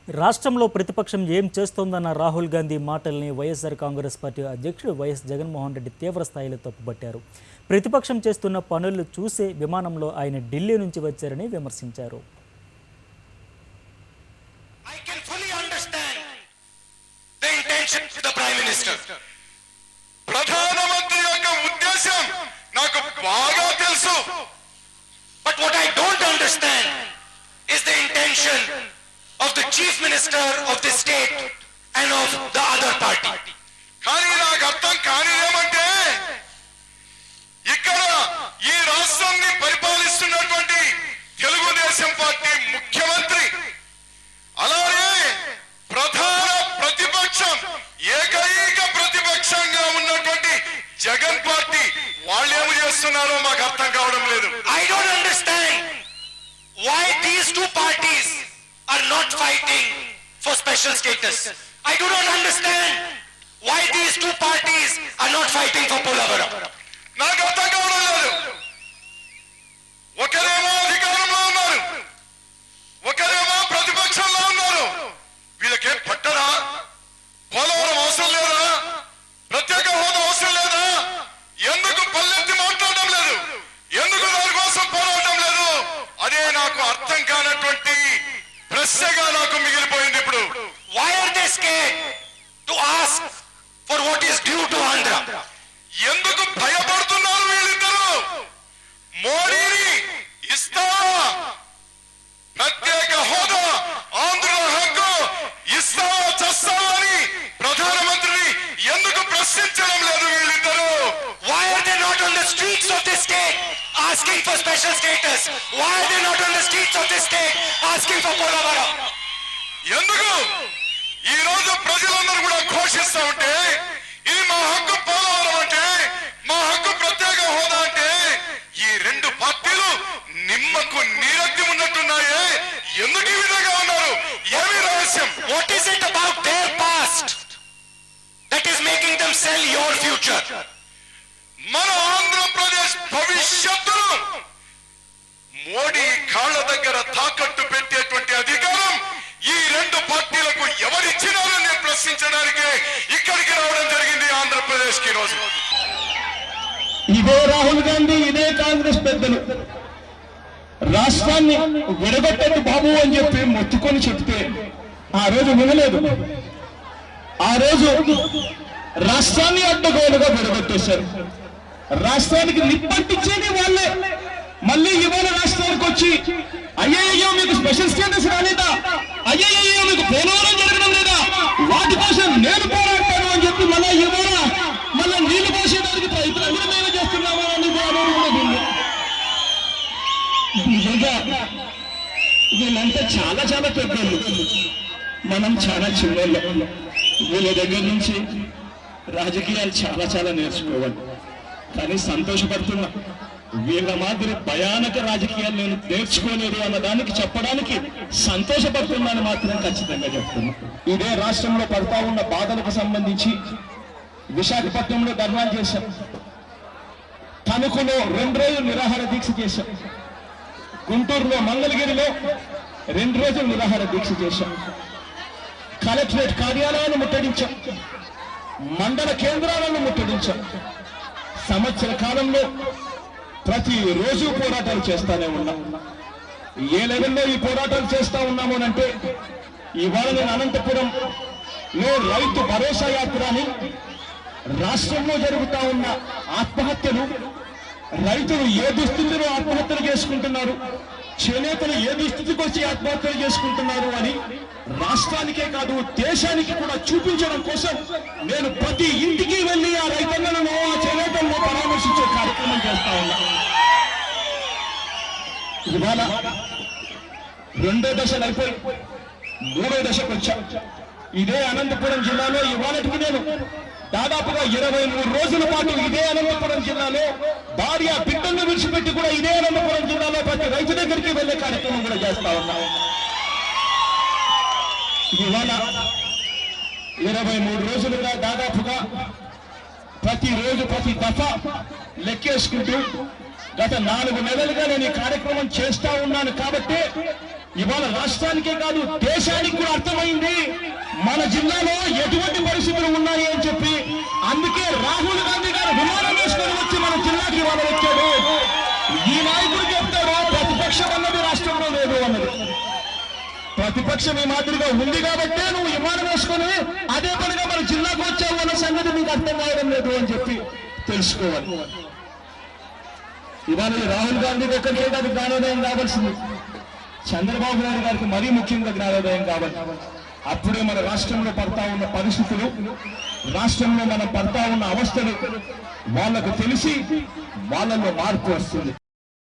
రాష్ట్రంలో ప్రతిపక్షం ఏం చేస్తోందన్న రాహుల్ గాంధీ మాటల్ని వైఎస్ఆర్ కాంగ్రెస్ పార్టీ అధ్యక్షుడు వైఎస్ జగన్మోహన్ రెడ్డి తీవ్ర స్థాయిలో తప్పుపట్టారు. ప్రతిపక్షం చేస్తున్న పనులు చూసే విమానంలో ఆయన ఢిల్లీ నుంచి వచ్చారని విమర్శించారు. ప్రధానమంత్రి యొక్క ఉద్దేశం నాకు బాగా తెలుసు. But what I don't understand is the intention of the chief minister of the state and of the other party. కానీ నాకు అర్థం కాని ఏమంటే ఇక్కడ ఈ రాష్ట్రాన్ని పరిపాలిస్తున్నటువంటి తెలుగుదేశం పార్టీ ముఖ్యమంత్రి అలాగే ప్రధాన ప్రతిపక్షం ఏకైక ప్రతిపక్షంగా ఉన్నటువంటి జగన్ పార్టీ వాళ్ళేమి చేస్తున్నారో మాకు అర్థం కావడం లేదు. I don't understand why these two parties are not fighting for special status. I do not understand why these two parties are not fighting for Polavaram. నాకు అర్థం కావడం లేదు. ఒకరేమో అధికారంలో ఉన్నారు, ఒకరేమో ప్రతిపక్షంలో ఉన్నారు. వీళ్ళకే పట్టరా? పోలవరం అవసరం లేదా? ప్రత్యేక హోదా అవసరం లేదా? ఎందుకు పల్లెత్తి మాట్లాడడం లేదు? ఎందుకు దాని కోసం పోరాటం లేదు? అదే నాకు అర్థం కానటువంటి ప్రశ్నగా నాకు మిగిలిపోయింది. ఇప్పుడు why are they scared to ask for what is due to Andhra? ఎందుకు భయపడుతున్నారు వీళ్ళిద్దరూ? మోడీని ఇస్తావా ప్రత్యేక హోదా, ఆంధ్ర హక్కు ఇస్తావా చస్తావా అని ప్రధానమంత్రిని ఎందుకు ప్రశ్నించడం లేదు వీళ్ళిద్దరూ? Why are they not on the streets of this state asking for special status? Why are they not on the streets of this state asking for Polavaram? ఎందుకు ఈ రోజు ప్రజలందరూ కూడా ఘోషిస్తా ఉంటే ఇది మా హక్కు పోలవరం అంటే, మా హక్కు ప్రత్యేక హోదా అంటే ఈ రెండు పార్టీలు నిమ్మకు నీరెత్తి ఉన్నట్టున్నాయే. ఎందుకు ఈ విధంగా ఉన్నారు? ఏమి రహస్యం? What is it about their past that is making them sell your future? మన ఆంధ్రప్రదేశ్ భవిష్యత్తును మోడీ కాళ్ళ దగ్గర తాకట్టు పెట్టేటువంటి అధికారం ఈ రెండు పార్టీలకు ఎవరిచ్చినారని నేను ప్రశ్నించడానికే ఇక్కడికి రావడం జరిగింది ఆంధ్రప్రదేశ్ కి. రోజు ఇదే రాహుల్ గాంధీ, ఇదే కాంగ్రెస్ పెద్దలు రాష్ట్రాన్ని విడగొట్టండి బాబు అని చెప్పి మొత్తుకొని చెప్తే ఆ రోజు వినలేదు. ఆ రోజు రాష్ట్రాన్ని అడ్డగోలుగా విడగొట్టేశారు. రాష్ట్రానికి నిప్పంటించేది వాళ్ళే. మళ్ళీ ఇవాళ రాష్ట్రానికి వచ్చి అయ్యయ్యో మీకు స్పెషల్ స్టేటస్ రాలేదా, అయ్యయ్యో మీకు పోలవరం జరగడం లేదా, వాటి కోసం నేను పోరాడతాను అని చెప్పి మళ్ళీ ఇవాళ మళ్ళీ నీళ్లు పోసేదానికి ప్రయత్నం మేము చేస్తున్నామా అని నిజంగా వీళ్ళంతా చాలా చాలా పెద్దోళ్ళు, మనం చాలా చిన్నోళ్ళు. వీళ్ళ దగ్గర నుంచి రాజకీయాలు చాలా చాలా నేర్చుకోవాలి. కానీ సంతోషపడుతున్నా, వీళ్ళ మాదిరి భయానక రాజకీయాలు నేను నేర్చుకోలేదు అన్న దానికి చెప్పడానికి సంతోషపడుతున్నాను మాత్రం ఖచ్చితంగా చెప్తున్నా. ఇదే రాష్ట్రంలో పడతా ఉన్న బాధలకు సంబంధించి విశాఖపట్నంలో ధర్నాలు చేశాం, తణుకులో 2 రోజులు నిరాహార దీక్ష చేశాం, గుంటూరులో మంగళగిరిలో 2 రోజులు నిరాహార దీక్ష చేశాం, కలెక్టరేట్ కార్యాలయాన్ని ముట్టడించాం, మండల కేంద్రాలను ముట్టడించాం. సంవత్సర కాలంలో ప్రతిరోజు పోరాటాలు చేస్తానే ఉన్నాం. ఏ లెవెల్లో ఈ పోరాటాలు చేస్తా ఉన్నామోనంటే ఇవాళ నేను అనంతపురంలో రైతు భరోసా యాత్రని, రాష్ట్రంలో జరుగుతా ఉన్న ఆత్మహత్యలు, రైతులు ఏ దుస్థితిలో ఆత్మహత్యలు చేసుకుంటున్నారు, చేనేతలు ఏ దుస్థితికి వచ్చి ఆత్మహత్యలు చేసుకుంటున్నారు అని రాష్ట్రానికే కాదు దేశానికి కూడా చూపించడం కోసం నేను ప్రతి ఇంటికి వెళ్ళి ఆ రైతన్నలను, ఆ చేనేతలను పరామర్శించే కార్యక్రమం చేస్తా ఉన్నా. ఇవాళ 2వ దశలు అయిపోయి 3వ దశకు వచ్చా. ఇదే అనంతపురం జిల్లాలో ఇవాళకి నేను దాదాపుగా 23 రోజుల పాటు ఇదే అనంతపురం జిల్లాలో భార్య బిడ్డలను విడిచిపెట్టి కూడా ఇదే అనంతపురం జిల్లాలో ప్రతి రైతు దగ్గరికి వెళ్లే కార్యక్రమం కూడా చేస్తా ఉన్నా. ఇవాళ 23 రోజులుగా దాదాపుగా ప్రతిరోజు ప్రతి దఫా లెక్కేసుకుంటూ గత 4 నెలలుగా నేను ఈ కార్యక్రమం చేస్తా ఉన్నాను. కాబట్టి ఇవాళ రాష్ట్రానికే కాదు దేశానికి కూడా అర్థమైంది మన జిల్లాలో ఎటువంటి పరిస్థితులు ఉన్నాయి అని చెప్పి. అందుకే రాహుల్ గాంధీ గారు విమానం వేసుకొని వచ్చి మన జిల్లాకి ఇవాళ వచ్చాడు. ఈ నాయకుడు చెప్తాడు ప్రతిపక్షం అన్నది రాష్ట్రంలో లేదు అన్నది. ప్రతిపక్షం ఈ మాదిరిగా ఉంది కాబట్టే నువ్వు విమానం వేసుకొని అదే పనిగా మన జిల్లాకు వచ్చావు అన్న సంగతి నీకు అర్థం కావడం లేదు అని చెప్పి తెలుసుకోవాలి. ఇవాళ రాహుల్ గాంధీకి ఒక్కరికే కాదు జ్ఞానోదయం కావాల్సింది, చంద్రబాబు నాయుడు గారికి మరీ ముఖ్యంగా జ్ఞానోదయం కావాలి. అప్పుడే మన రాష్ట్రంలో పడతా ఉన్న పరిస్థితులు, రాష్ట్రంలో మనం పడతా ఉన్న అవస్థలు వాళ్ళకు తెలిసి వాళ్ళలో మార్పు వస్తుంది.